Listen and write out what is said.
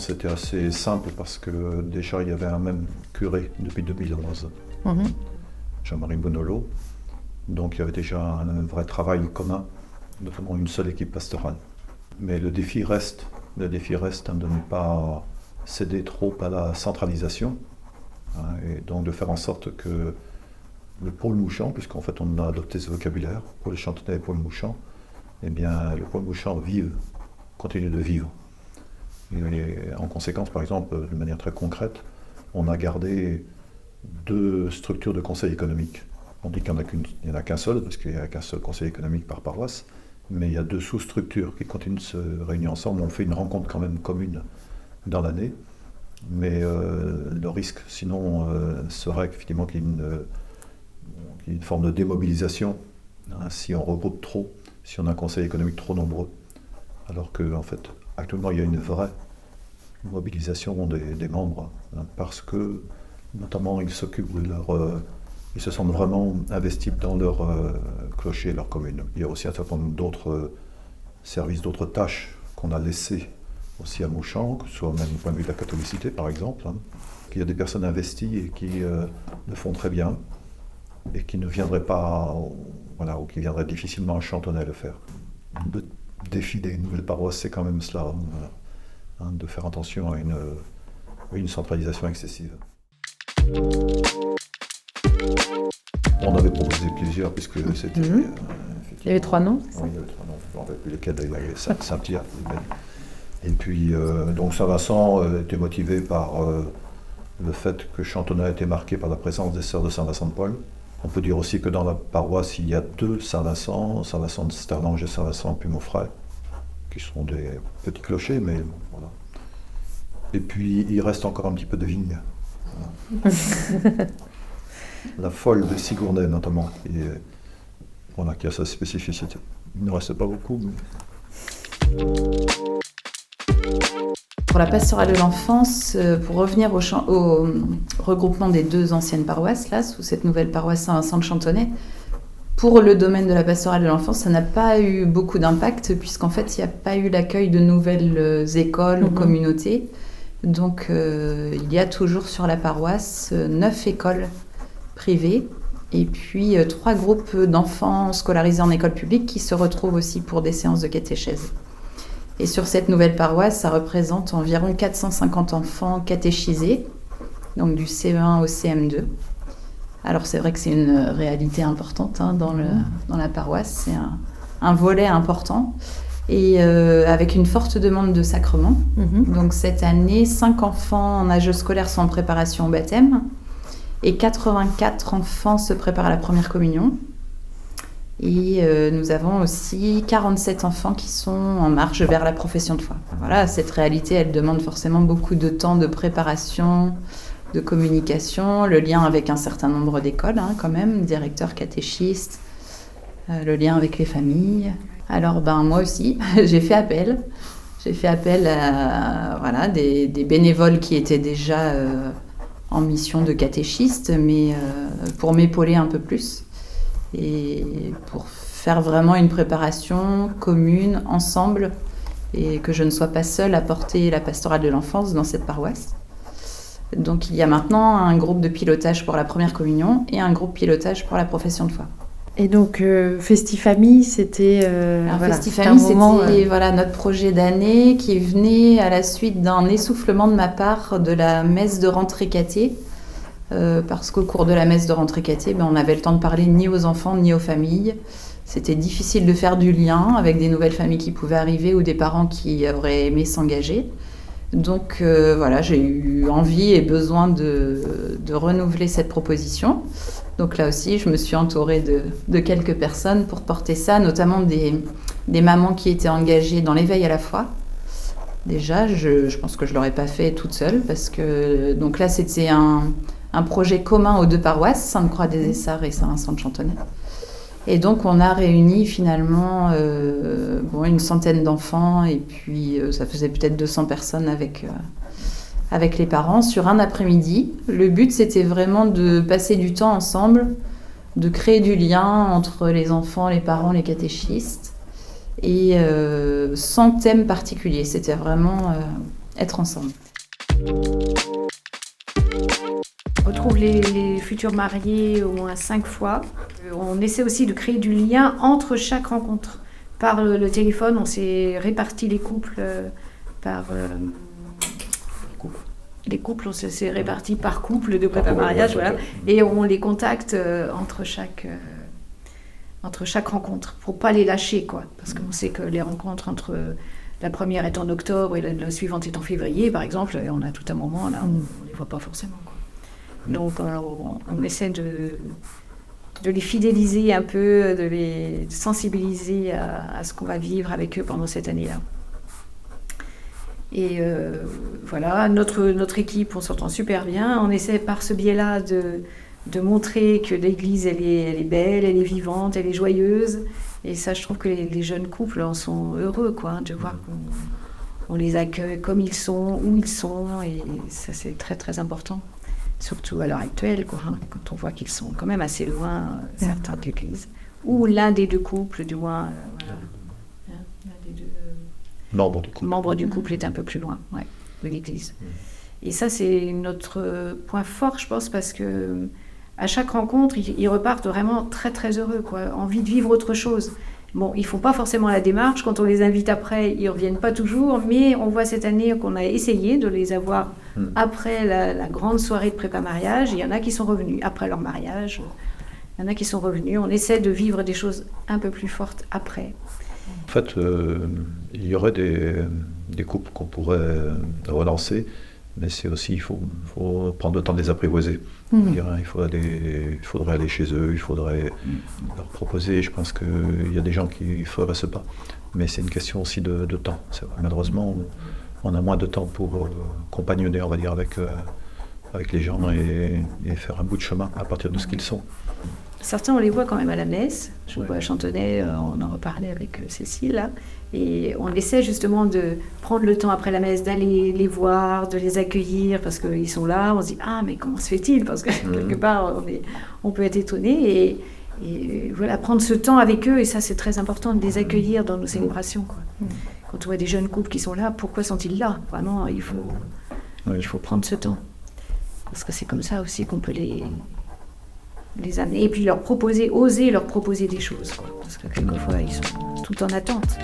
c'était assez simple parce que déjà il y avait un même curé depuis 2011, Jean-Marie Bonolo. Donc il y avait déjà un vrai travail commun, notamment une seule équipe pastorale. Mais le défi reste de ne pas céder trop à la centralisation, et donc de faire en sorte que le pôle Mouchant, puisqu'en fait on a adopté ce vocabulaire, pôle Chantonnay et pôle Mouchant, eh bien le pôle Mouchant continue de vivre. Et en conséquence, par exemple, de manière très concrète, on a gardé 2 structures de conseil économique. On dit qu'il n'y en a qu'un seul, parce qu'il n'y a qu'un seul conseil économique par paroisse, mais il y a 2 sous-structures qui continuent de se réunir ensemble. On fait une rencontre quand même commune dans l'année, mais le risque, sinon, serait effectivement qu'il y ait une forme de démobilisation, si on regroupe trop, si on a un conseil économique trop nombreux, alors qu'en fait, actuellement, il y a une vraie mobilisation des membres, parce que, notamment, ils s'occupent de ils se sentent vraiment investis dans leur clocher, leur commune. Il y a aussi un certain nombre d'autres services, d'autres tâches qu'on a laissées aussi à Mouchant, que ce soit même du point de vue de la catholicité, par exemple. Il y a des personnes investies et qui le font très bien, et qui ne viendraient pas, ou qui viendraient difficilement à Chantonnay le faire. Le défi des nouvelles paroisses, c'est quand même cela, de faire attention à une centralisation excessive. On avait proposé plusieurs, puisque c'était... il y avait 3 noms, c'est ça? Oui, il y avait 3 noms, je ne me rappelle plus lesquels, il y avait Saint-Pierre. Et puis, donc Saint-Vincent était motivé par le fait que Chantonnay a été marqué par la présence des sœurs de Saint-Vincent-de-Paul. On peut dire aussi que dans la paroisse, il y a 2 Saint-Vincent, Saint-Vincent de Sterlange et Saint-Vincent Pumofray, qui sont des petits clochers, mais voilà. Et puis, il reste encore un petit peu de vigne. Voilà. La folle de Sigournay, notamment, qui a sa spécificité. Il ne reste pas beaucoup, mais... Pour la pastorale de l'enfance, pour revenir au regroupement des 2 anciennes paroisses, là, sous cette nouvelle paroisse Saint-Vincent de Chantonnay, pour le domaine de la pastorale de l'enfance, ça n'a pas eu beaucoup d'impact, puisqu'en fait, il n'y a pas eu l'accueil de nouvelles écoles ou communautés. Donc, il y a toujours sur la paroisse 9 écoles privées, et puis 3 groupes d'enfants scolarisés en école publique qui se retrouvent aussi pour des séances de catéchèse. Et sur cette nouvelle paroisse, ça représente environ 450 enfants catéchisés, donc du CE1 au CM2. Alors c'est vrai que c'est une réalité importante dans la paroisse, c'est un volet important, et avec une forte demande de sacrement. Donc cette année, 5 enfants en âge scolaire sont en préparation au baptême, et 84 enfants se préparent à la première communion. Et nous avons aussi 47 enfants qui sont en marche vers la profession de foi. Voilà, cette réalité, elle demande forcément beaucoup de temps de préparation, de communication, le lien avec un certain nombre d'écoles, quand même, directeurs, catéchistes, le lien avec les familles. Alors, moi aussi, j'ai fait appel à des bénévoles qui étaient déjà en mission de catéchiste, mais pour m'épauler un peu plus. Et pour faire vraiment une préparation commune, ensemble, et que je ne sois pas seule à porter la pastorale de l'enfance dans cette paroisse. Donc il y a maintenant un groupe de pilotage pour la première communion et un groupe pilotage pour la profession de foi. Et donc Festifamille, c'était... Festifamille, c'était notre projet d'année qui venait à la suite d'un essoufflement de ma part de la messe de rentrée cathée. Parce qu'au cours de la messe de rentrée cathée, on n'avait le temps de parler ni aux enfants ni aux familles. C'était difficile de faire du lien avec des nouvelles familles qui pouvaient arriver ou des parents qui auraient aimé s'engager. Donc j'ai eu envie et besoin de renouveler cette proposition. Donc là aussi, je me suis entourée de quelques personnes pour porter ça, notamment des mamans qui étaient engagées dans l'éveil à la foi. Déjà, je pense que je ne l'aurais pas fait toute seule, parce que donc là, c'était un projet commun aux 2 paroisses, Sainte-Croix-des-Essarts et Saint-Vincent de Chantonnay. Et donc, on a réuni finalement une centaine d'enfants, et puis ça faisait peut-être 200 personnes avec les parents sur un après-midi. Le but, c'était vraiment de passer du temps ensemble, de créer du lien entre les enfants, les parents, les catéchistes, et sans thème particulier. C'était vraiment être ensemble. On retrouve les futurs mariés au moins 5 fois. On essaie aussi de créer du lien entre chaque rencontre. Par le téléphone, on s'est réparti les couples par... les couples, on s'est répartis par couple de prépa-mariage, voilà. Et on les contacte entre chaque rencontre, pour pas les lâcher, quoi. Parce qu'on sait que les rencontres entre... La première est en octobre et la suivante est en février, par exemple, et on a tout un moment, là, on ne les voit pas forcément, quoi. Donc on essaie de les fidéliser un peu, de les sensibiliser à ce qu'on va vivre avec eux pendant cette année-là. Et voilà, notre équipe, on s'entend super bien. On essaie par ce biais-là de montrer que l'Église, elle est belle, elle est vivante, elle est joyeuse. Et ça, je trouve que les jeunes couples en sont heureux, quoi, de voir qu'on les accueille comme ils sont, où ils sont. Et ça, c'est très, très important. Surtout à l'heure actuelle, quoi, hein, quand on voit qu'ils sont quand même assez loin, certains de l'Église. Ou l'un des deux couples, du moins, voilà. L'un des deux membres du couple est un peu plus loin, ouais, de l'Église. Et ça, c'est notre point fort, je pense, parce que à chaque rencontre, ils repartent vraiment très, très heureux, quoi, envie de vivre autre chose. Bon, ils ne font pas forcément la démarche. Quand on les invite après, ils ne reviennent pas toujours. Mais on voit cette année qu'on a essayé de les avoir après la grande soirée de prépa-mariage. Il y en a qui sont revenus après leur mariage. Il y en a qui sont revenus. On essaie de vivre des choses un peu plus fortes après. En fait, il y aurait des couples qu'on pourrait relancer. Mais c'est aussi, il faut prendre le temps de les apprivoiser. Il faudrait aller chez eux, il faudrait leur proposer. Je pense qu'il y a des gens qui feraient ce pas. Mais c'est une question aussi de temps. C'est vrai. Malheureusement, on a moins de temps pour compagnonner, on va dire, avec les gens et faire un bout de chemin à partir de ce qu'ils sont. Certains, on les voit quand même à la messe. Je vois à Chantonnay, on en reparlait avec Cécile, là. Et on essaie justement de prendre le temps après la messe, d'aller les voir, de les accueillir, parce qu'ils sont là. On se dit, ah, mais comment se fait-il? Parce que quelque part, on peut être étonné. Et voilà, prendre ce temps avec eux, et ça, c'est très important de les accueillir dans nos célébrations, quoi. Quand on voit des jeunes couples qui sont là, pourquoi sont-ils là? Vraiment, il faut prendre ce temps. Parce que c'est comme ça aussi qu'on peut les amener, et puis oser leur proposer des choses, quoi. Parce que quelquefois ils sont tout en attente.